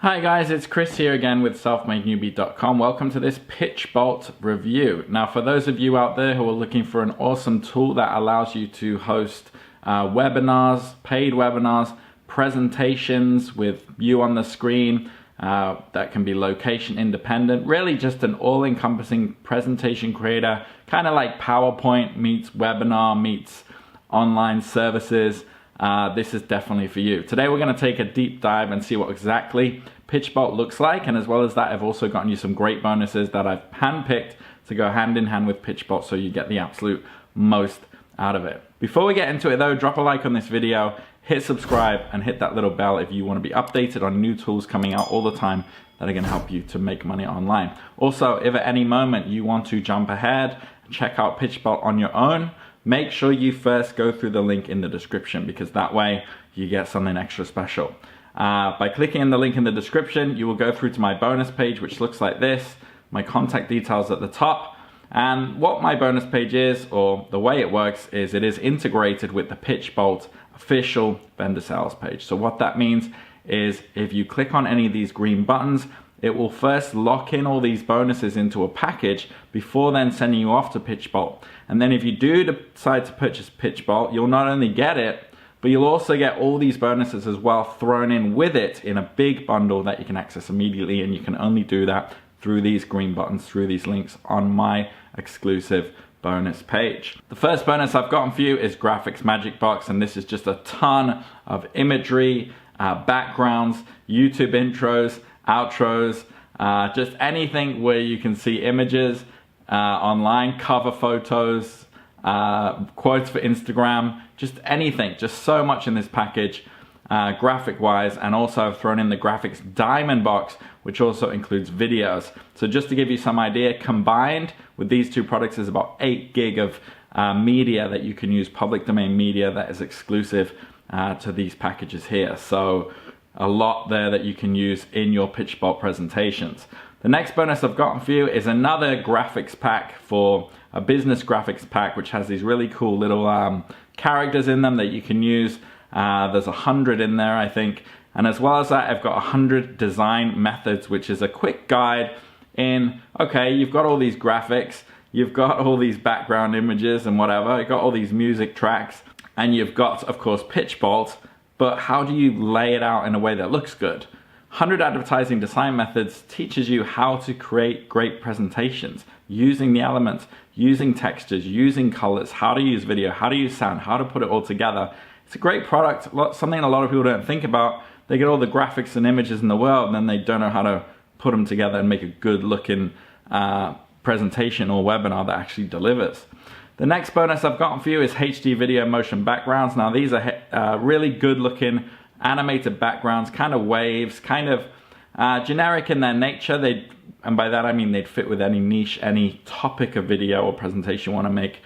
Hi guys, it's Chris here again with selfmadenewbie.com. Welcome to this PitchBolt review. Now for those of you out there who are looking for an awesome tool that allows you to host webinars, paid webinars, presentations with you on the screen, that can be location independent, really just an all-encompassing presentation creator, kind of like PowerPoint meets webinar meets online services. This is definitely for you. Today we're going to take a deep dive and see what exactly PitchBolt looks like, and as well as that I've also gotten you some great bonuses that I've handpicked to go hand in hand with PitchBolt so you get the absolute most out of it. Before we get into it though, drop a like on this video, hit subscribe and hit that little bell if you want to be updated on new tools coming out all the time that are going to help you to make money online. Also, if at any moment you want to jump ahead and check out PitchBolt on your own, make sure you first go through the link in the description, because that way you get something extra special. By clicking in the link in the description, you will go through to my bonus page, which looks like this, my contact details at the top. And what my bonus page is, or the way it works, is it is integrated with the PitchBolt official vendor sales page. So what that means is if you click on any of these green buttons, it will first lock in all these bonuses into a package before then sending you off to PitchBolt. And then if you do decide to purchase PitchBolt, you'll not only get it, but you'll also get all these bonuses as well thrown in with it in a big bundle that you can access immediately, and you can only do that through these green buttons, through these links on my exclusive bonus page. The first bonus I've gotten for you is Graphics Magic Box, and this is just a ton of imagery, backgrounds, YouTube intros, outros, just anything where you can see images online, cover photos, quotes for Instagram, just anything, just so much in this package graphic wise. And also I've thrown in the Graphics Diamond Box, which also includes videos. So just to give you some idea, combined with these two products is about 8 gig of media that you can use, public domain media that is exclusive to these packages here. So a lot there that you can use in your PitchBolt presentations. The next bonus I've gotten for you is another graphics pack, for a business graphics pack, which has these really cool little characters in them that you can use. There's 100 in there, I think. And as well as that, I've got 100 design methods, which is a quick guide in, okay, you've got all these graphics, you've got all these background images and whatever, you've got all these music tracks, and you've got, of course, PitchBolt, but how do you lay it out in a way that looks good? 100 Advertising Design Methods teaches you how to create great presentations using the elements, using textures, using colors, how to use video, how to use sound, how to put it all together. It's a great product, something a lot of people don't think about. They get all the graphics and images in the world and then they don't know how to put them together and make a good looking presentation or webinar that actually delivers. The next bonus I've gotten for you is HD video motion backgrounds. Now these are really good looking animated backgrounds, kind of waves, kind of generic in their nature. And by that I mean they'd fit with any niche, any topic of video or presentation you want to make,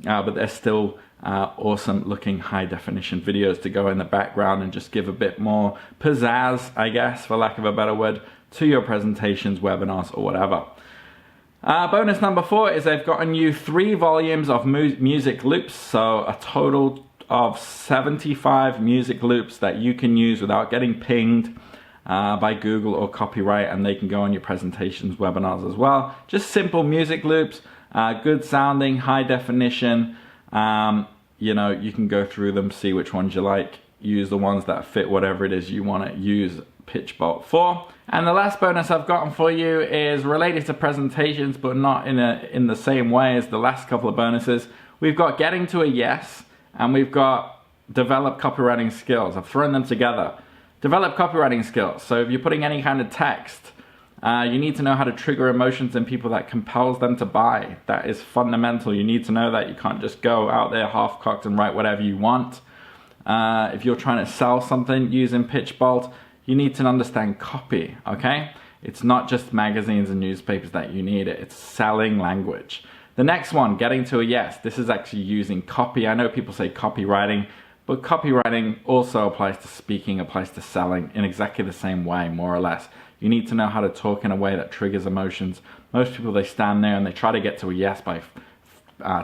but they're still awesome looking high definition videos to go in the background and just give a bit more pizzazz, I guess, for lack of a better word, to your presentations, webinars, or whatever. Bonus number 4 is I've gotten you 3 volumes of music loops, so a total of 75 music loops that you can use without getting pinged by Google or copyright, and they can go on your presentations, webinars as well. Just simple music loops, good sounding, high definition. You know, you can go through them, see which ones you like, use the ones that fit whatever it is you want to use PitchBolt for. And the last bonus I've gotten for you is related to presentations, but not in the same way as the last couple of bonuses. We've got Getting to a Yes, and we've got Develop Copywriting Skills. I've thrown them together. Develop copywriting skills. So if you're putting any kind of text, you need to know how to trigger emotions in people that compels them to buy. That is fundamental. You need to know that. You can't just go out there half-cocked and write whatever you want. If you're trying to sell something using PitchBolt, you need to understand copy, okay? It's not just magazines and newspapers that you need it. It's selling language. The next one, Getting to a Yes. This is actually using copy. I know people say copywriting, but copywriting also applies to speaking, applies to selling in exactly the same way, more or less. You need to know how to talk in a way that triggers emotions. Most people, they stand there and they try to get to a yes by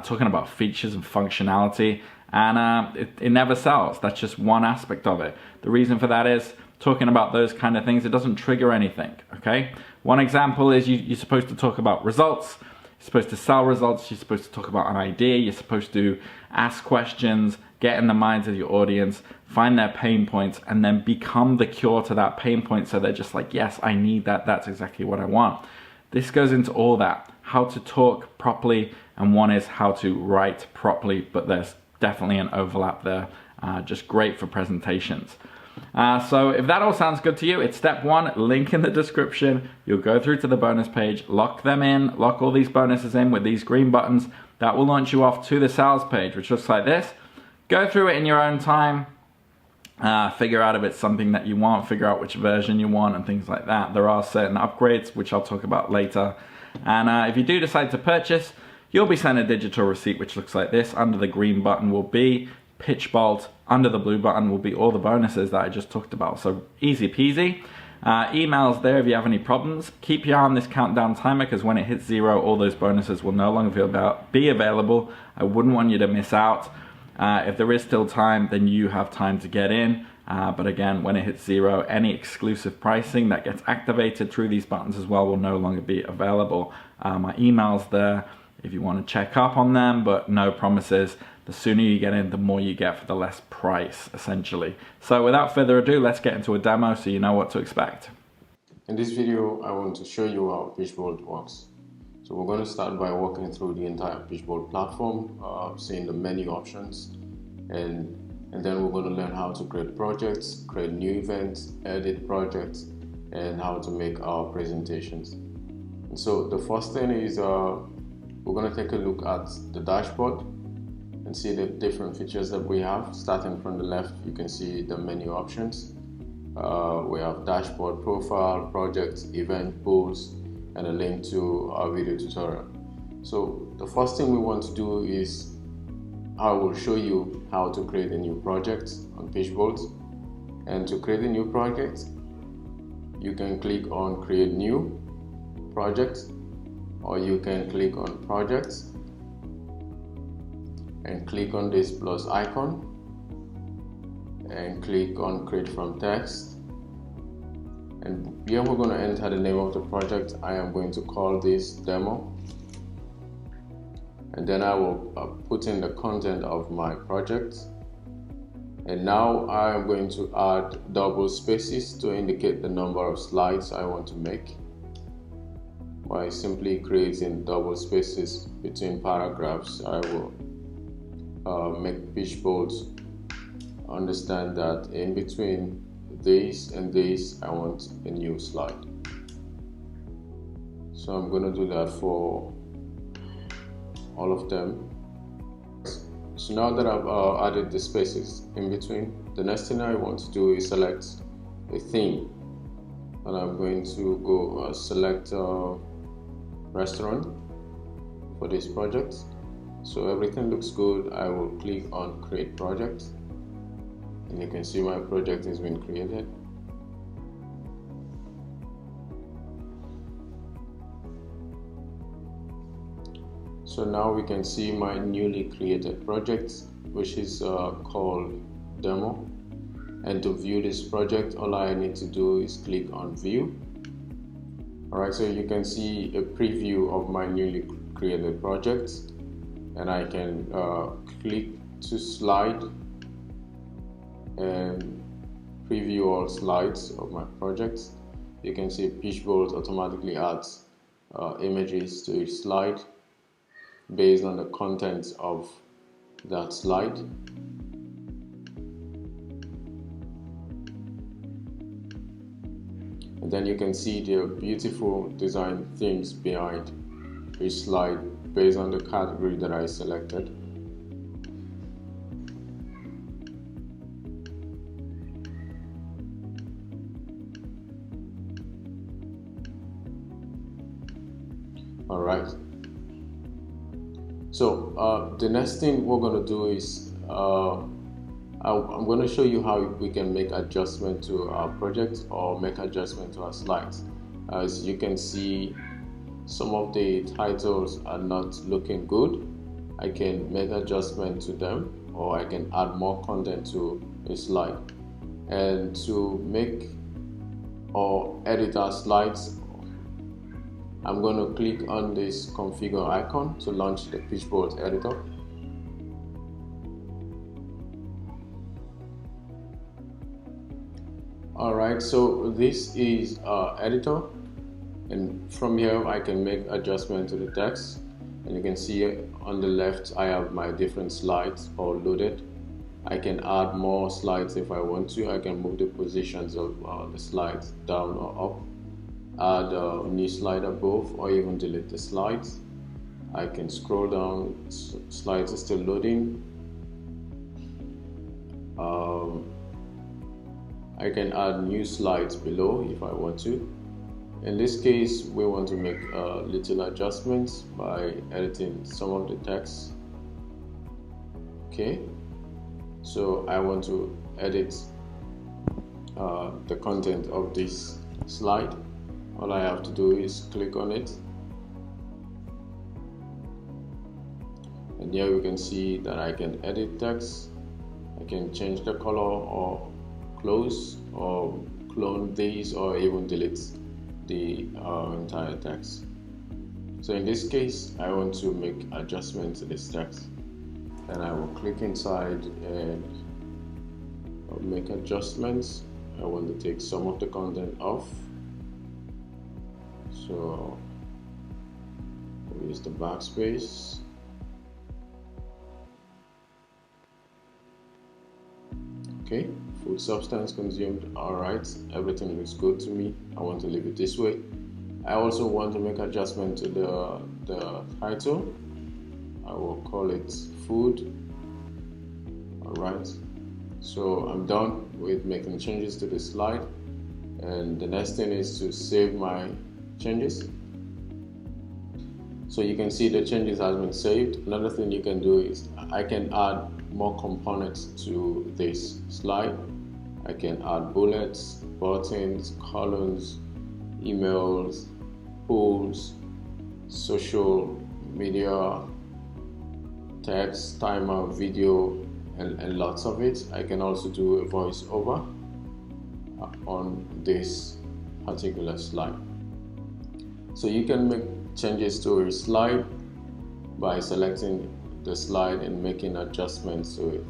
talking about features and functionality, and it never sells. That's just one aspect of it. The reason for that is talking about those kind of things, it doesn't trigger anything, okay? One example is you're supposed to talk about results, you're supposed to sell results, you're supposed to talk about an idea, you're supposed to ask questions, get in the minds of your audience, find their pain points, and then become the cure to that pain point so they're just like, yes, I need that, that's exactly what I want. This goes into all that, how to talk properly, and one is how to write properly, but there's definitely an overlap there, just great for presentations. So if that all sounds good to you, it's step one, link in the description. You'll go through to the bonus page, lock them in, lock all these bonuses in with these green buttons. That will launch you off to the sales page, which looks like this. Go through it in your own time. Figure out if it's something that you want, figure out which version you want and things like that. There are certain upgrades, which I'll talk about later. And if you do decide to purchase, you'll be sent a digital receipt, which looks like this. Under the green button will be PitchBolt. Under the blue button will be all the bonuses that I just talked about. So easy peasy. Emails there if you have any problems. Keep your eye on this countdown timer, because when it hits 0, all those bonuses will no longer be available. I wouldn't want you to miss out. If there is still time, then you have time to get in. But again, when it hits 0, any exclusive pricing that gets activated through these buttons as well will no longer be available. My email's there if you want to check up on them, but no promises. The sooner you get in, the more you get for the less price, essentially. So without further ado, let's get into a demo so you know what to expect. In this video, I want to show you how PitchBolt works. So we're going to start by walking through the entire PitchBolt platform, seeing the menu options, and then we're going to learn how to create projects, create new events, edit projects, and how to make our presentations. And so the first thing is we're going to take a look at the dashboard and see the different features that we have. Starting from the left, you can see the menu options. We have dashboard, profile, project, event, polls, and a link to our video tutorial. So the first thing we want to do is I will show you how to create a new project on PitchBolt. And to create a new project, you can click on create new project, or you can click on projects and click on this plus icon and click on create from text. And here we're going to enter the name of the project. I am going to call this demo, and then I will put in the content of my project. And now I am going to add double spaces to indicate the number of slides I want to make, by simply creating double spaces between paragraphs. I will make PitchBolt understand that in between this and this, I want a new slide. So I'm going to do that for all of them. So now that I've added the spaces in between, the next thing I want to do is select a theme, and I'm going to go select restaurant for this project. So everything looks good. I will click on create project, and you can see my project has been created. So now we can see my newly created project, which is called demo. And to view this project, all I need to do is click on view. Alright, so you can see a preview of my newly created project, and I can click to slide and preview all slides of my project. You can see PitchBolt automatically adds images to each slide based on the contents of that slide. And then you can see the beautiful design themes behind each slide based on the category that I selected. Alright, so the next thing we're going to do is I'm going to show you how we can make adjustment to our project or make adjustment to our slides. As you can see, some of the titles are not looking good. I can make adjustment to them, or I can add more content to a slide. And to make or edit our slides, I'm going to click on this configure icon to launch the PitchBolt editor. Alright, so this is our editor, and from here I can make adjustment to the text, and you can see on the left I have my different slides all loaded. I can add more slides if I want to. I can move the positions of the slides down or up, add a new slide above, or even delete the slides. I can scroll down, slides are still loading. I can add new slides below if I want to. In this case, we want to make little adjustments by editing some of the text. Okay, so I want to edit the content of this slide. All I have to do is click on it, and here you can see that I can edit text. I can change the color or close or clone these or even delete the entire text. So in this case, I want to make adjustments to this text, and I will click inside and make adjustments. I want to take some of the content off, so we'll use the backspace. Okay, food substance consumed. Alright, everything looks good to me. I want to leave it this way. I also want to make adjustment to the title. I will call it food. Alright, so I'm done with making changes to the slide, and the next thing is to save my changes. So you can see the changes has been saved. Another thing you can do is I can add more components to this slide. I can add bullets, buttons, columns, emails, polls, social media, text, timer, video, and lots of it. I can also do a voiceover on this particular slide. So you can make changes to a slide by selecting the slide and making adjustments to it.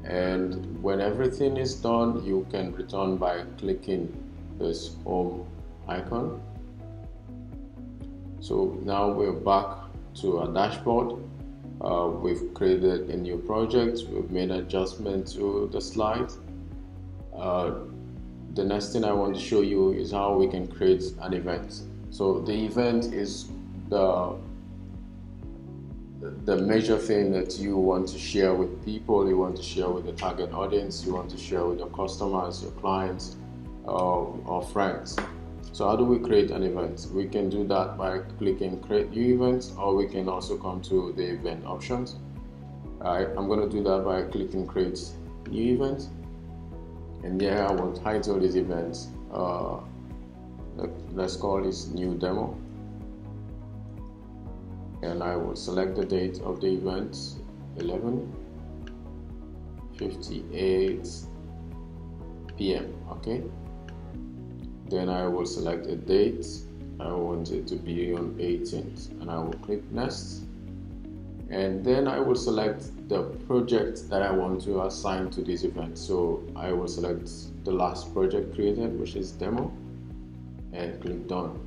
And when everything is done, you can return by clicking this home icon. So now we're back to our dashboard. We've created a new project. We've made adjustments to the slide. The next thing I want to show you is how we can create an event. So the event is the major thing that you want to share with people, you want to share with the target audience, you want to share with your customers, your clients, or friends. So how do we create an event? We can do that by clicking create new event, or we can also come to the event options. I'm going to do that by clicking create new event, and here I will title this event, let's call this new demo, and I will select the date of the event, 11:58 p.m. okay, then I will select a date. I want it to be on 18th, and I will click next, and then I will select the project that I want to assign to this event. So I will select the last project created, which is demo, and click done.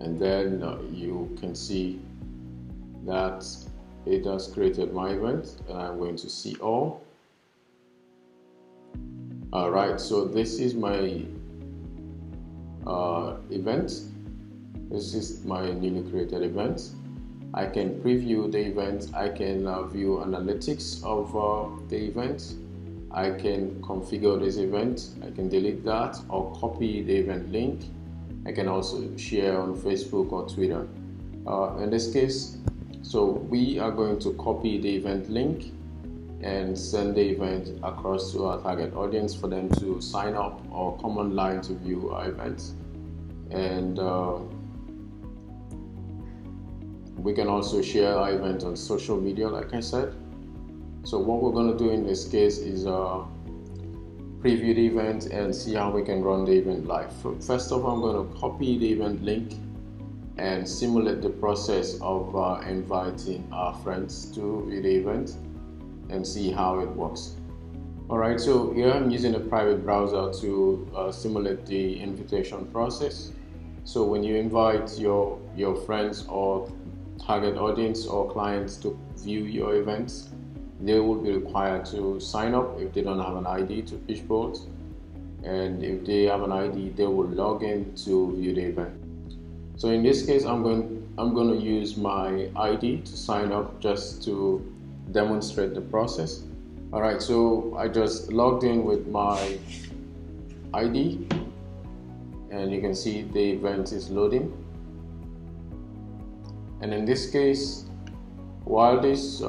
And then you can see that it has created my event, and I'm going to see all. Alright, so this is my event. This is my newly created event. I can preview the event. I can view analytics of the event. I can configure this event. I can delete that or copy the event link. I can also share on Facebook or Twitter. In this case, so we are going to copy the event link and send the event across to our target audience for them to sign up or come online to view our events. And we can also share our event on social media, like I said. So what we're going to do in this case is preview the event and see how we can run the event live. First of all, I'm going to copy the event link and simulate the process of inviting our friends to the event and see how it works. Alright, so here I'm using a private browser to simulate the invitation process. So when you invite your friends or target audience or clients to view your events, they will be required to sign up if they don't have an ID to PitchBolt, and if they have an ID, they will log in to view the event. So in this case, I'm going to use my ID to sign up just to demonstrate the process. Alright, so I just logged in with my ID and you can see the event is loading. And in this case, while this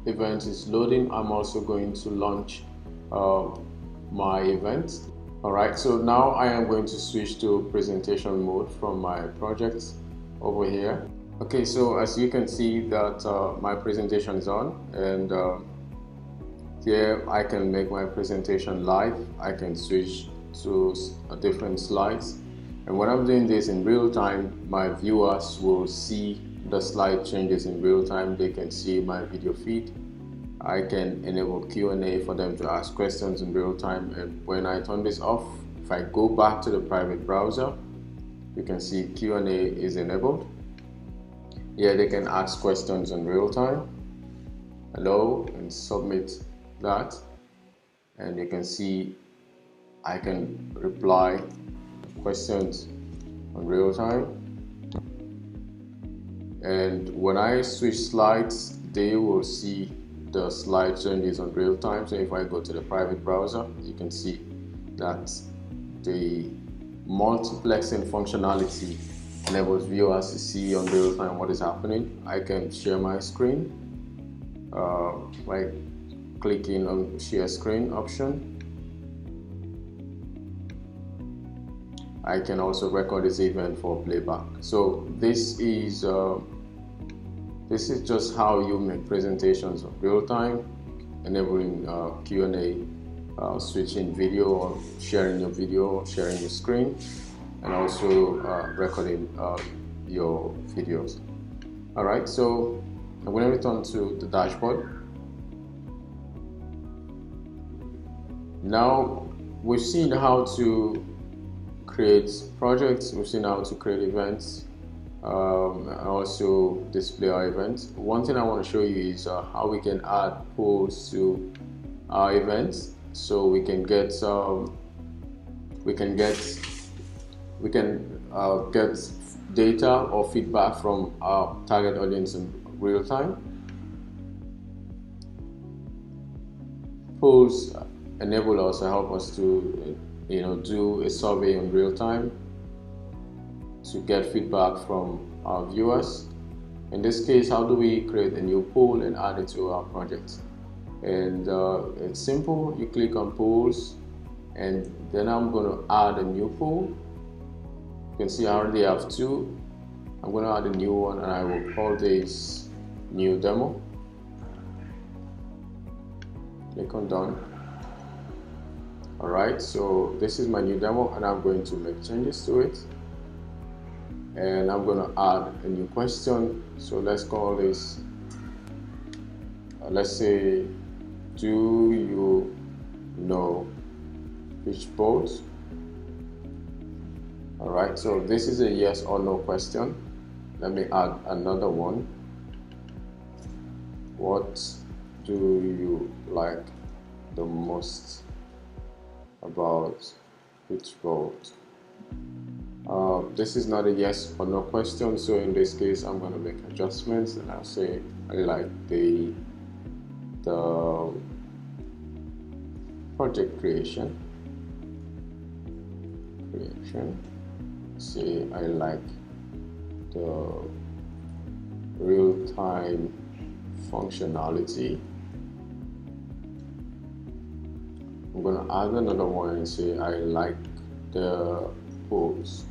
event is loading, I'm also going to launch my event. Alright, so now I am going to switch to presentation mode from my projects over here. Okay, so as you can see that my presentation is on, and here I can make my presentation live. I can switch to different slides, and when I'm doing this in real time, my viewers will see the slide changes in real time. They can see my video feed. I can enable Q&A for them to ask questions in real time, and when I turn this off, if I go back to the private browser, you can see Q&A is enabled. Here they can ask questions in real time. Hello, and submit that, and you can see I can reply questions in real time. And when I switch slides, they will see the slide changes on real time. So if I go to the private browser, you can see that the multiplexing functionality enables viewers to see on real time what is happening. I can share my screen by clicking on share screen option. I can also record this event for playback. So this is just how you make presentations in real time, enabling Q&A, switching video or sharing your video, sharing your screen, and also recording your videos. Alright, so I'm going to return to the dashboard. Now we've seen how to create projects, we've seen how to create events, and also display our events. One thing I want to show you is how we can add polls to our events, so we can get data or feedback from our target audience in real time. Polls enable us to help us to do a survey in real time to get feedback from our viewers. In this case, how do we create a new poll and add it to our project? And it's simple. You click on polls, and then I'm going to add a new poll. You can see I already have two. I'm going to add a new one, and I will call this new demo. Click on done. Alright, so this is my new demo, and I'm going to make changes to it, and I'm going to add a new question. So let's call this let's say, do you know PitchBolt? Alright, so this is a yes or no question. Let me add another one. What do you like the most about PitchBolt? This is not a yes or no question, so in this case I'm going to make adjustments, and I'll say I like the project creation. Say I like the real-time functionality. I'm going to add another one and say I like the polls.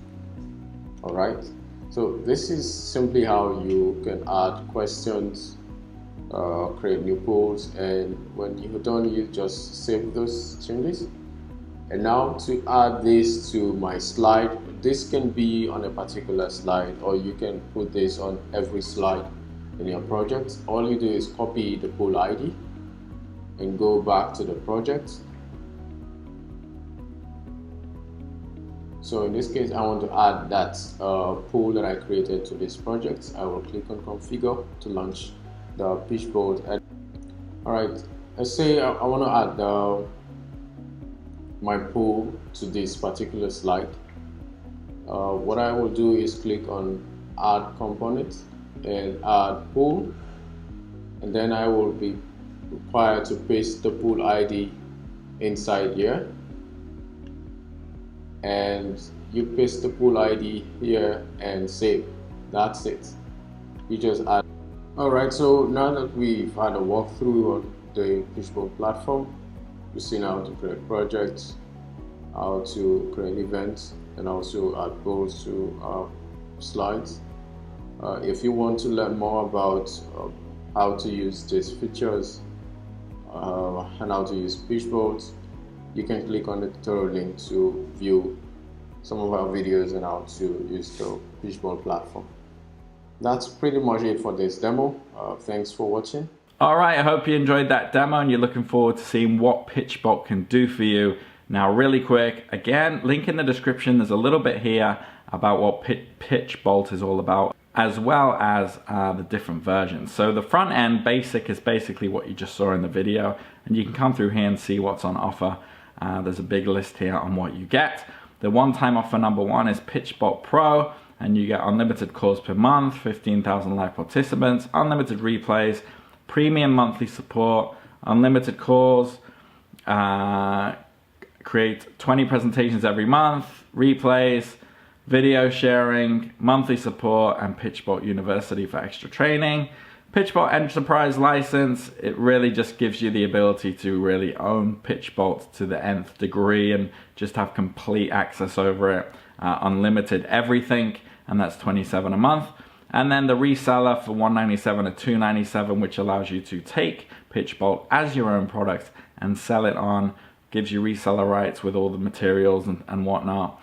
Alright, so this is simply how you can add questions create new pools, and when you're done, you just save those changes. And now to add this to my slide, this can be on a particular slide, or you can put this on every slide in your project. All you do is copy the pool ID and go back to the project. So in this case, I want to add that pool that I created to this project. I will click on configure to launch the PitchBolt. All right, let's say I want to add my pool to this particular slide. What I will do is click on add component and add pool, and then I will be required to paste the pool ID inside here, and you paste the pool ID here and save. That's it. You just add. Alright, so now that we've had a walkthrough on the PitchBolt platform, we've seen how to create projects, how to create events, and also add polls to slides. If you want to learn more about how to use these features and how to use PitchBolt, you can click on the tutorial link to view some of our videos on how to use the PitchBolt platform. That's pretty much it for this demo. Thanks for watching. All right, I hope you enjoyed that demo and you're looking forward to seeing what PitchBolt can do for you. Now, really quick, again, link in the description. There's a little bit here about what PitchBolt is all about, as well as the different versions. So the front end basic is basically what you just saw in the video, and you can come through here and see what's on offer. There's a big list here on what you get. The one-time offer number one is PitchBolt Pro, and you get unlimited calls per month, 15,000 live participants, unlimited replays, premium monthly support, unlimited calls, create 20 presentations every month, replays, video sharing, monthly support, and PitchBolt University for extra training. PitchBolt Enterprise license, it really just gives you the ability to really own PitchBolt to the nth degree and just have complete access over it. Unlimited everything, and that's $27 a month. And then the reseller for $197 to $297, which allows you to take PitchBolt as your own product and sell it on, gives you reseller rights with all the materials and whatnot.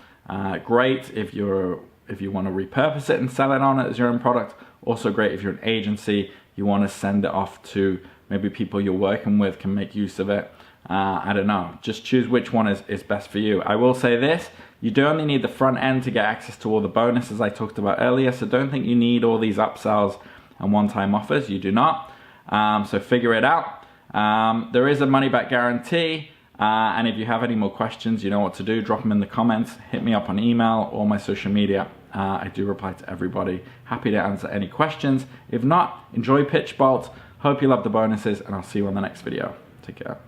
Great if you want to repurpose it and sell it on as your own product. Also great if you're an agency, you want to send it off to maybe people you're working with can make use of it. I don't know, just choose which one is best for you. I will say this, you do only need the front end to get access to all the bonuses I talked about earlier, so don't think you need all these upsells and one-time offers, you do not. So figure it out. There is a money-back guarantee, and if you have any more questions, you know what to do, drop them in the comments, hit me up on email or my social media. I do reply to everybody. Happy to answer any questions. If not, enjoy PitchBolt. Hope you love the bonuses, and I'll see you on the next video. Take care.